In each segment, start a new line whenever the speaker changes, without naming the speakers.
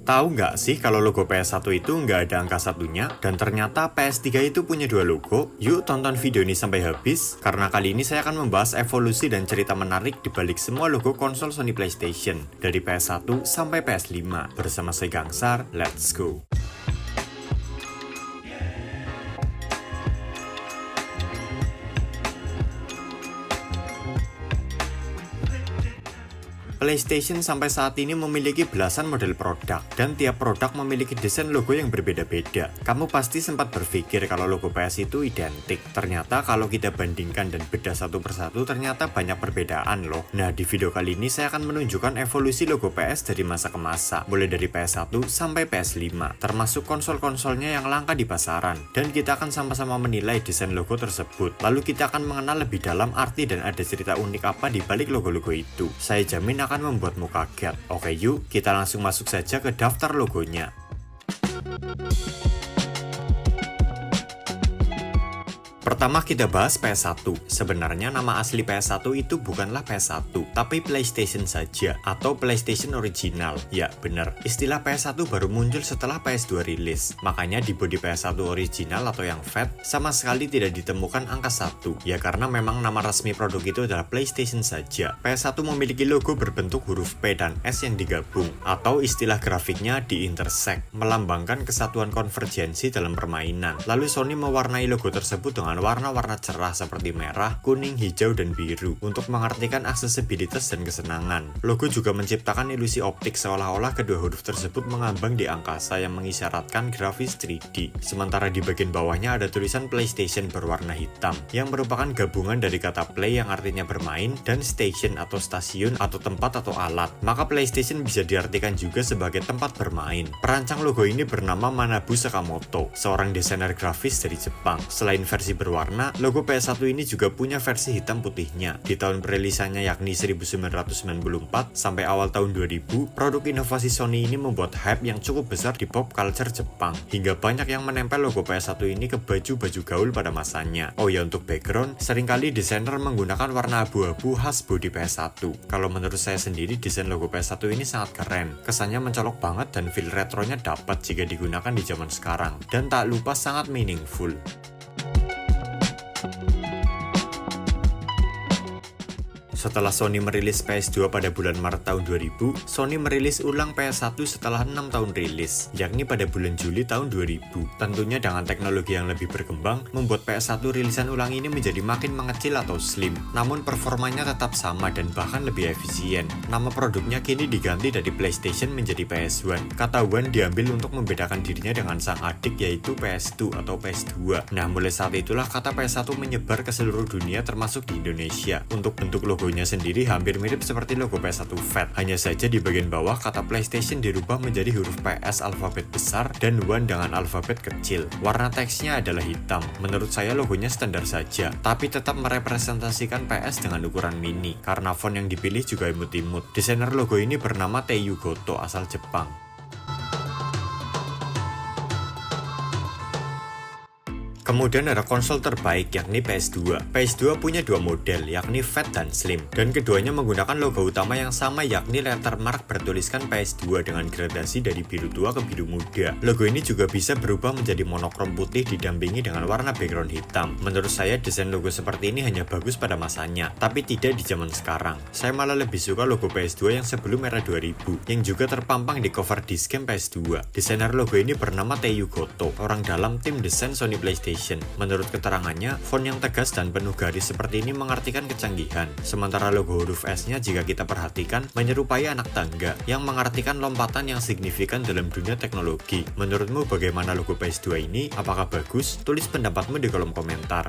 Tahu nggak sih kalau logo PS1 itu nggak ada angka satunya dan ternyata PS3 itu punya dua logo? Yuk tonton video ini sampai habis karena kali ini saya akan membahas evolusi dan cerita menarik di balik semua logo konsol Sony PlayStation dari PS1 sampai PS5. Bersama saya Gangsar, let's go! PlayStation sampai saat ini memiliki belasan model produk, dan tiap produk memiliki desain logo yang berbeda-beda. Kamu pasti sempat berpikir kalau logo PS itu identik. Ternyata kalau kita bandingkan dan bedah satu persatu, ternyata banyak perbedaan loh. Nah, di video kali ini saya akan menunjukkan evolusi logo PS dari masa ke masa, mulai dari PS1 sampai PS5, termasuk konsol-konsolnya yang langka di pasaran. Dan kita akan sama-sama menilai desain logo tersebut. Lalu kita akan mengenal lebih dalam arti dan ada cerita unik apa di balik logo-logo itu. Saya jamin akan membuatmu kaget. Oke yuk, kita langsung masuk saja ke daftar logonya. Pertama kita bahas PS1. Sebenarnya nama asli PS1 itu bukanlah PS1, tapi PlayStation saja, atau PlayStation Original. Ya, bener. Istilah PS1 baru muncul setelah PS2 rilis. Makanya di bodi PS1 Original atau yang fat, sama sekali tidak ditemukan angka 1. Ya karena memang nama resmi produk itu adalah PlayStation saja. PS1 memiliki logo berbentuk huruf P dan S yang digabung, atau istilah grafiknya di-intersect, melambangkan kesatuan konvergensi dalam permainan. Lalu Sony mewarnai logo tersebut dengan warna-warna cerah seperti merah, kuning, hijau, dan biru untuk mengartikan aksesibilitas dan kesenangan. Logo juga menciptakan ilusi optik seolah-olah kedua huruf tersebut mengambang di angkasa yang mengisyaratkan grafis 3D. Sementara di bagian bawahnya ada tulisan PlayStation berwarna hitam yang merupakan gabungan dari kata play yang artinya bermain dan station atau stasiun atau tempat atau alat. Maka PlayStation bisa diartikan juga sebagai tempat bermain. Perancang logo ini bernama Manabu Sakamoto, seorang desainer grafis dari Jepang. Selain versi berwarna, logo PS1 ini juga punya versi hitam putihnya. Di tahun perilisannya yakni 1994 sampai awal tahun 2000, produk inovasi Sony ini membuat hype yang cukup besar di pop culture Jepang, hingga banyak yang menempel logo PS1 ini ke baju-baju gaul pada masanya. Oh ya, untuk background, seringkali desainer menggunakan warna abu-abu khas bodi PS1. Kalau menurut saya sendiri, desain logo PS1 ini sangat keren. Kesannya mencolok banget dan feel retronya dapat jika digunakan di zaman sekarang. Dan tak lupa sangat meaningful. Setelah Sony merilis PS2 pada bulan Maret tahun 2000, Sony merilis ulang PS1 setelah 6 tahun rilis, yakni pada bulan Juli tahun 2000. Tentunya dengan teknologi yang lebih berkembang, membuat PS1 rilisan ulang ini menjadi makin mengecil atau slim, namun performanya tetap sama dan bahkan lebih efisien. Nama produknya kini diganti dari PlayStation menjadi PS1. Kata One diambil untuk membedakan dirinya dengan sang adik yaitu PS2 atau PS2. Nah, mulai saat itulah kata PS1 menyebar ke seluruh dunia termasuk di Indonesia. Untuk bentuk logo sendiri hampir mirip seperti logo PS1 Fat. Hanya saja di bagian bawah kata PlayStation dirubah menjadi huruf PS alfabet besar dan One dengan alfabet kecil. Warna teksnya adalah hitam. Menurut saya logonya standar saja, tapi tetap merepresentasikan PS dengan ukuran mini. Karena font yang dipilih juga imut-imut. Desainer logo ini bernama Teiyu Goto asal Jepang. Kemudian ada konsol terbaik yakni PS2. PS2 punya dua model yakni Fat dan Slim, dan keduanya menggunakan logo utama yang sama yakni lettermark bertuliskan PS2 dengan gradasi dari biru tua ke biru muda. Logo ini juga bisa berubah menjadi monokrom putih didampingi dengan warna background hitam. Menurut saya desain logo seperti ini hanya bagus pada masanya, tapi tidak di zaman sekarang. Saya malah lebih suka logo PS2 yang sebelum era 2000 yang juga terpampang di cover disc game PS2. Desainer logo ini bernama Teiyu Goto, orang dalam tim desain Sony PlayStation. Menurut keterangannya, font yang tegas dan penuh garis seperti ini mengartikan kecanggihan. Sementara logo huruf S-nya jika kita perhatikan menyerupai anak tangga yang mengartikan lompatan yang signifikan dalam dunia teknologi. Menurutmu bagaimana logo PS2 ini? Apakah bagus? Tulis pendapatmu di kolom komentar.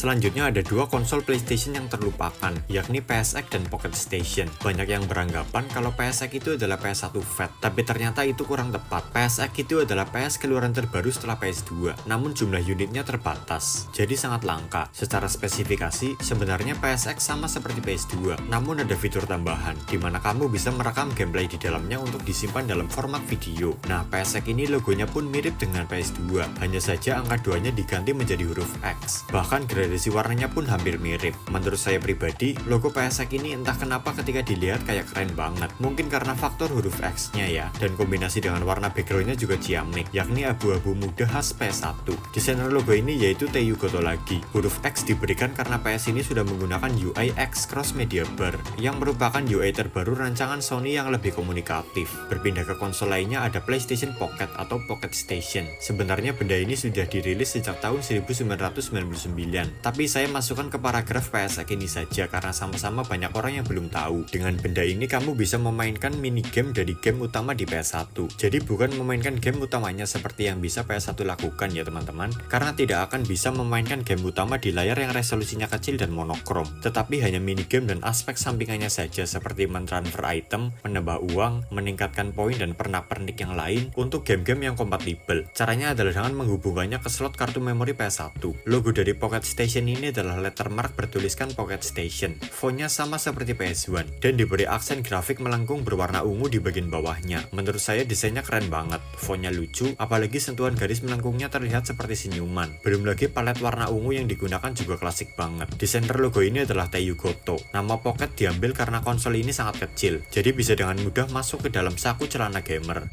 Selanjutnya ada dua konsol PlayStation yang terlupakan, yakni PSX dan Pocket Station. Banyak yang beranggapan kalau PSX itu adalah PS1 Fat, tapi ternyata itu kurang tepat. PSX itu adalah PS keluaran terbaru setelah PS2, namun jumlah unitnya terbatas, jadi sangat langka. Secara spesifikasi, sebenarnya PSX sama seperti PS2, namun ada fitur tambahan, di mana kamu bisa merekam gameplay di dalamnya untuk disimpan dalam format video. Nah, PSX ini logonya pun mirip dengan PS2, hanya saja angka 2-nya diganti menjadi huruf X. Bahkan gradasi gradasi warnanya pun hampir mirip. Menurut saya pribadi, logo PSX ini entah kenapa ketika dilihat kayak keren banget. Mungkin karena faktor huruf X-nya ya, dan kombinasi dengan warna backgroundnya juga ciamik, yakni abu-abu muda khas PS1. Desainer logo ini yaitu Teiyu Goto lagi. Huruf X diberikan karena PS ini sudah menggunakan UI X Cross Media Bar, yang merupakan UI terbaru rancangan Sony yang lebih komunikatif. Berpindah ke konsol lainnya ada PlayStation Pocket atau Pocket Station. Sebenarnya benda ini sudah dirilis sejak tahun 1999, tapi saya masukkan ke paragraf PSX ini saja karena sama-sama banyak orang yang belum tahu. Dengan benda ini kamu bisa memainkan minigame dari game utama di PS1. Jadi bukan memainkan game utamanya seperti yang bisa PS1 lakukan ya teman-teman, karena tidak akan bisa memainkan game utama di layar yang resolusinya kecil dan monokrom, tetapi hanya minigame dan aspek sampingannya saja seperti mentransfer item, menambah uang, meningkatkan poin dan pernak-pernik yang lain untuk game-game yang kompatibel. Caranya adalah dengan menghubungkannya ke slot kartu memori PS1. Logo dari Pocket Station ini adalah lettermark bertuliskan Pocket Station. Fontnya sama seperti PS1 dan diberi aksen grafik melengkung berwarna ungu di bagian bawahnya. Menurut saya desainnya keren banget, fontnya lucu, apalagi sentuhan garis melengkungnya terlihat seperti senyuman. Belum lagi palet warna ungu yang digunakan juga klasik banget. Desainer logo ini adalah Teiyu Goto. Nama Pocket diambil karena konsol ini sangat kecil, jadi bisa dengan mudah masuk ke dalam saku celana gamer.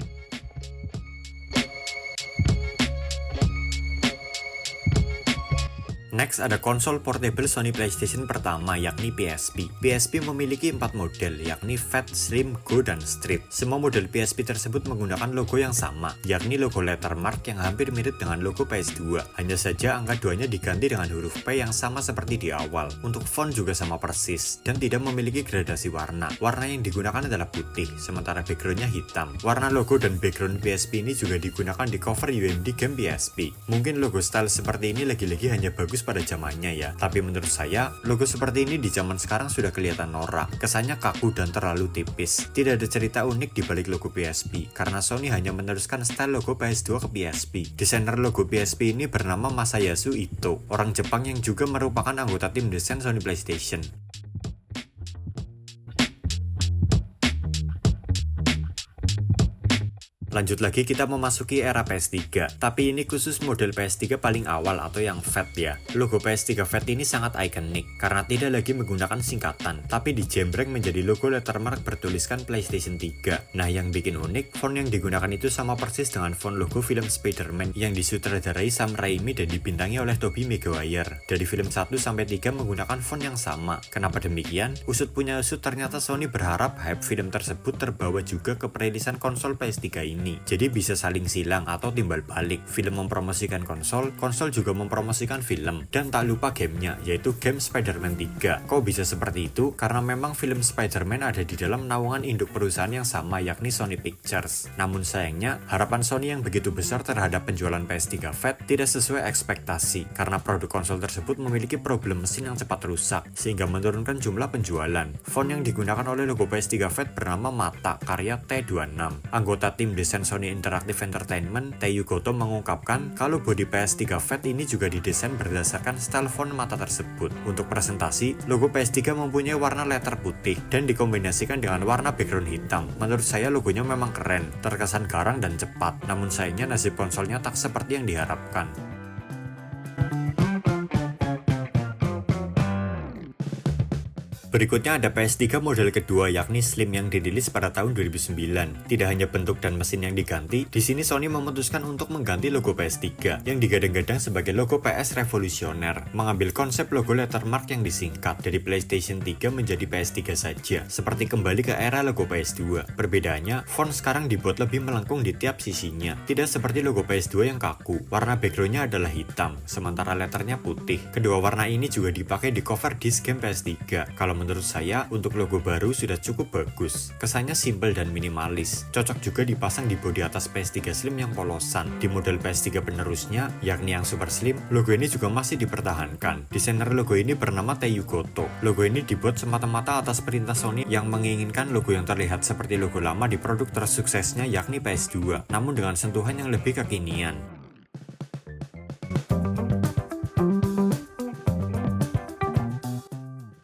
Next ada konsol portable Sony PlayStation pertama yakni PSP. PSP memiliki 4 model yakni Fat, Slim, Go, dan Street. Semua model PSP tersebut menggunakan logo yang sama, yakni logo lettermark yang hampir mirip dengan logo PS2. Hanya saja angka 2-nya diganti dengan huruf P yang sama seperti di awal. Untuk font juga sama persis dan tidak memiliki gradasi warna. Warna yang digunakan adalah putih, sementara backgroundnya hitam. Warna logo dan background PSP ini juga digunakan di cover UMD game PSP. Mungkin logo style seperti ini lagi-lagi hanya bagus pada zamannya ya, tapi menurut saya logo seperti ini di zaman sekarang sudah kelihatan norak, kesannya kaku dan terlalu tipis. Tidak ada cerita unik di balik logo PSP karena Sony hanya meneruskan style logo PS2 ke PSP. Desainer logo PSP ini bernama Masayasu Ito, orang Jepang yang juga merupakan anggota tim desain Sony PlayStation. Lanjut lagi kita memasuki era PS3, tapi ini khusus model PS3 paling awal atau yang Fat ya. Logo PS3 Fat ini sangat ikonik karena tidak lagi menggunakan singkatan, tapi dijembreng menjadi logo lettermark bertuliskan PlayStation 3. Nah yang bikin unik, font yang digunakan itu sama persis dengan font logo film Spider-Man yang disutradarai Sam Raimi dan dibintangi oleh Tobey Maguire. Dari film 1 sampai 3 menggunakan font yang sama. Kenapa demikian? Usut punya usut, ternyata Sony berharap hype film tersebut terbawa juga ke perilisan konsol PS3 ini. Jadi bisa saling silang atau timbal balik. Film mempromosikan konsol, konsol juga mempromosikan film. Dan tak lupa gamenya, yaitu game Spider-Man 3. Kok bisa seperti itu? Karena memang film Spider-Man ada di dalam naungan induk perusahaan yang sama, yakni Sony Pictures. Namun sayangnya, harapan Sony yang begitu besar terhadap penjualan PS3 Fat tidak sesuai ekspektasi, karena produk konsol tersebut memiliki problem mesin yang cepat rusak, sehingga menurunkan jumlah penjualan. Font yang digunakan oleh logo PS3 Fat bernama Mata, karya T26. Anggota tim desain Sony Interactive Entertainment, Teiyu Goto mengungkapkan kalau bodi PS3 Fat ini juga didesain berdasarkan style font Mata tersebut. Untuk presentasi, logo PS3 mempunyai warna letter putih dan dikombinasikan dengan warna background hitam. Menurut saya logonya memang keren, terkesan garang dan cepat, namun sayangnya nasib konsolnya tak seperti yang diharapkan. Berikutnya ada PS3 model kedua yakni Slim yang dirilis pada tahun 2009. Tidak hanya bentuk dan mesin yang diganti, di sini Sony memutuskan untuk mengganti logo PS3 yang digadang-gadang sebagai logo PS revolusioner, mengambil konsep logo lettermark yang disingkat dari PlayStation 3 menjadi PS3 saja, seperti kembali ke era logo PS2. Perbedaannya, font sekarang dibuat lebih melengkung di tiap sisinya, tidak seperti logo PS2 yang kaku. Warna backgroundnya adalah hitam, sementara letternya putih. Kedua warna ini juga dipakai di cover disc game PS3. Kalau menurut saya, untuk logo baru sudah cukup bagus. Kesannya simpel dan minimalis. Cocok juga dipasang di bodi atas PS3 Slim yang polosan. Di model PS3 penerusnya, yakni yang Super Slim, logo ini juga masih dipertahankan. Desainer logo ini bernama Teiyu Goto. Logo ini dibuat semata-mata atas perintah Sony yang menginginkan logo yang terlihat seperti logo lama di produk tersuksesnya yakni PS2, namun dengan sentuhan yang lebih kekinian.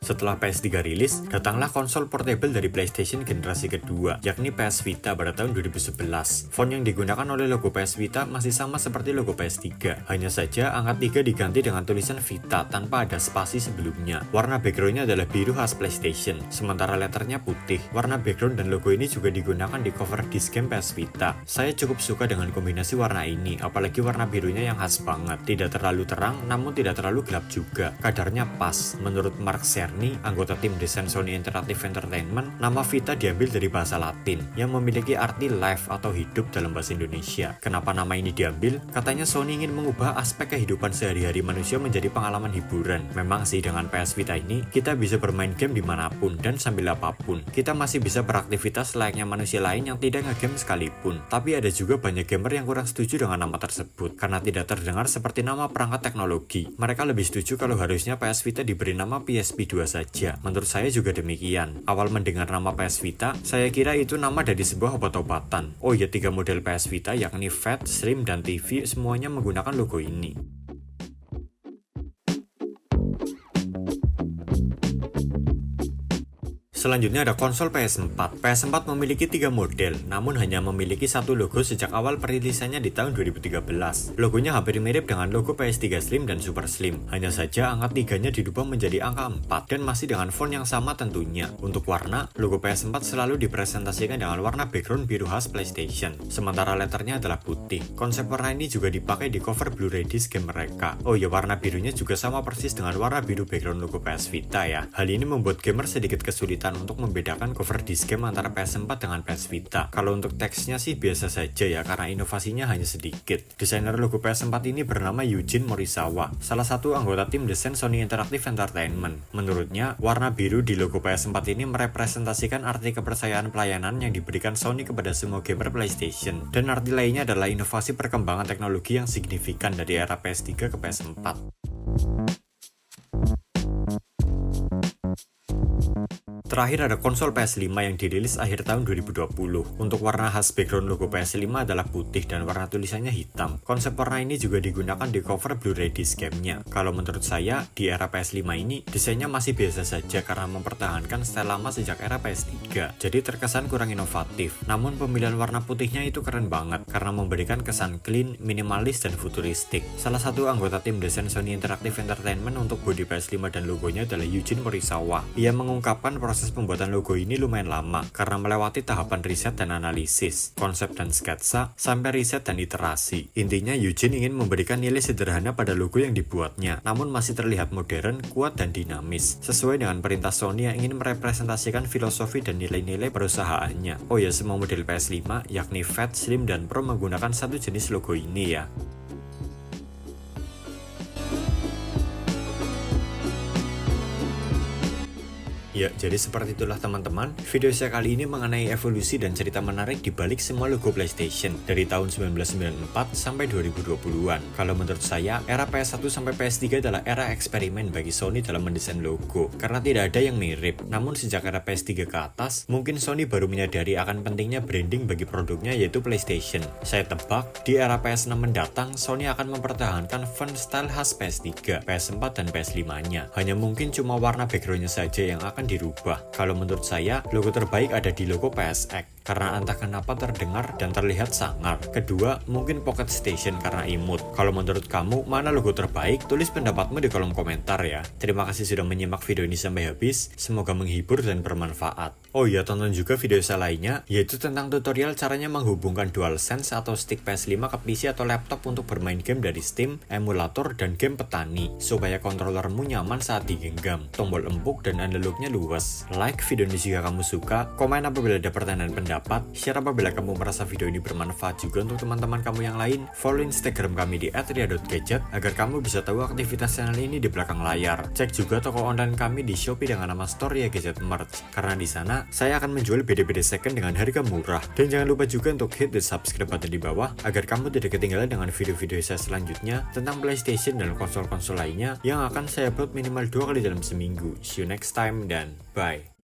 Setelah PS3 rilis, datanglah konsol portable dari PlayStation generasi kedua, yakni PS Vita pada tahun 2011. Font yang digunakan oleh logo PS Vita masih sama seperti logo PS3, hanya saja angka 3 diganti dengan tulisan Vita tanpa ada spasi sebelumnya. Warna backgroundnya adalah biru khas PlayStation, sementara letternya putih. Warna background dan logo ini juga digunakan di cover disc game PS Vita. Saya cukup suka dengan kombinasi warna ini, apalagi warna birunya yang khas banget. Tidak terlalu terang, namun tidak terlalu gelap juga. Kadarnya pas. Menurut Mark Cerny, anggota tim desain Sony Interactive Entertainment, nama Vita diambil dari bahasa Latin yang memiliki arti life atau hidup dalam bahasa Indonesia. Kenapa nama ini diambil? Katanya Sony ingin mengubah aspek kehidupan sehari-hari manusia menjadi pengalaman hiburan. Memang sih dengan PS Vita ini, kita bisa bermain game dimanapun dan sambil apapun. Kita masih bisa beraktivitas layaknya manusia lain yang tidak nge-game sekalipun. Tapi ada juga banyak gamer yang kurang setuju dengan nama tersebut, karena tidak terdengar seperti nama perangkat teknologi. Mereka lebih setuju kalau harusnya PS Vita diberi nama PSP2 saja. Menurut saya juga demikian. Awal mendengar nama PS Vita, saya kira itu nama dari sebuah obat-obatan. Oh ya, 3 model PS Vita yakni Fat, Slim, dan TV semuanya menggunakan logo ini. Selanjutnya ada konsol PS4. PS4 memiliki 3 model, namun hanya memiliki satu logo sejak awal perilisannya di tahun 2013. Logonya hampir mirip dengan logo PS3 Slim dan Super Slim. Hanya saja angka 3-nya dirubah menjadi angka 4 dan masih dengan font yang sama tentunya. Untuk warna, logo PS4 selalu dipresentasikan dengan warna background biru khas PlayStation, sementara letternya adalah putih. Konsep warna ini juga dipakai di cover Blu-ray disc game mereka. Oh ya, warna birunya juga sama persis dengan warna biru background logo PS Vita ya. Hal ini membuat gamer sedikit kesulitan untuk membedakan cover disc game antara PS4 dengan PS Vita. Kalau untuk teksnya sih biasa saja ya, karena inovasinya hanya sedikit. Desainer logo PS4 ini bernama Eugene Morisawa, salah satu anggota tim desain Sony Interactive Entertainment. Menurutnya, warna biru di logo PS4 ini merepresentasikan arti kepercayaan pelayanan yang diberikan Sony kepada semua gamer PlayStation. Dan arti lainnya adalah inovasi perkembangan teknologi yang signifikan dari era PS3 ke PS4. Terakhir ada konsol PS5 yang dirilis akhir tahun 2020. Untuk warna khas background logo PS5 adalah putih dan warna tulisannya hitam. Konsep warna ini juga digunakan di cover Blu-ray disc game-nya. Kalau menurut saya, di era PS5 ini, desainnya masih biasa saja karena mempertahankan style lama sejak era PS3. Jadi terkesan kurang inovatif. Namun pemilihan warna putihnya itu keren banget karena memberikan kesan clean, minimalis, dan futuristik. Salah satu anggota tim desain Sony Interactive Entertainment untuk bodi PS5 dan logonya adalah Eugene Morisawa. Ia mengungkapkan proses pembuatan logo ini lumayan lama karena melewati tahapan riset dan analisis, konsep dan sketsa, sampai riset dan iterasi. Intinya Eugene ingin memberikan nilai sederhana pada logo yang dibuatnya, namun masih terlihat modern, kuat, dan dinamis, sesuai dengan perintah Sony yang ingin merepresentasikan filosofi dan nilai-nilai perusahaannya. Oh ya, semua model PS5 yakni Fat, Slim, dan Pro menggunakan satu jenis logo ini ya. Ya, jadi seperti itulah teman-teman. Video saya kali ini mengenai evolusi dan cerita menarik di balik semua logo PlayStation dari tahun 1994 sampai 2020-an. Kalau menurut saya, era PS1 sampai PS3 adalah era eksperimen bagi Sony dalam mendesain logo, karena tidak ada yang mirip. Namun sejak era PS3 ke atas, mungkin Sony baru menyadari akan pentingnya branding bagi produknya, yaitu PlayStation. Saya tebak, di era PS6 mendatang, Sony akan mempertahankan font style khas PS3, PS4, dan PS5-nya. Hanya mungkin cuma warna backgroundnya saja yang akan dirubah. Kalau menurut saya, logo terbaik ada di logo PSX karena entah kenapa terdengar dan terlihat sangar. Kedua, mungkin Pocket Station karena imut. Kalau menurut kamu, mana logo terbaik? Tulis pendapatmu di kolom komentar ya. Terima kasih sudah menyimak video ini sampai habis. Semoga menghibur dan bermanfaat. Oh iya, tonton juga video saya lainnya, yaitu tentang tutorial caranya menghubungkan DualSense atau stick PS5 ke PC atau laptop untuk bermain game dari Steam, emulator, dan game petani, supaya kontrolermu nyaman saat digenggam, tombol empuk dan analognya luas. Like video ini jika kamu suka, komen apabila ada pertanyaan pendapat, share apabila kamu merasa video ini bermanfaat juga untuk teman-teman kamu yang lain, follow Instagram kami di @ria.gadget agar kamu bisa tahu aktivitas channel ini di belakang layar. Cek juga toko online kami di Shopee dengan nama Store Ria Gadget Merch, karena di sana saya akan menjual BD-BD second dengan harga murah. Dan jangan lupa juga untuk hit the subscribe button di bawah agar kamu tidak ketinggalan dengan video-video saya selanjutnya tentang PlayStation dan konsol-konsol lainnya yang akan saya upload minimal 2 kali dalam seminggu. See you next time dan bye.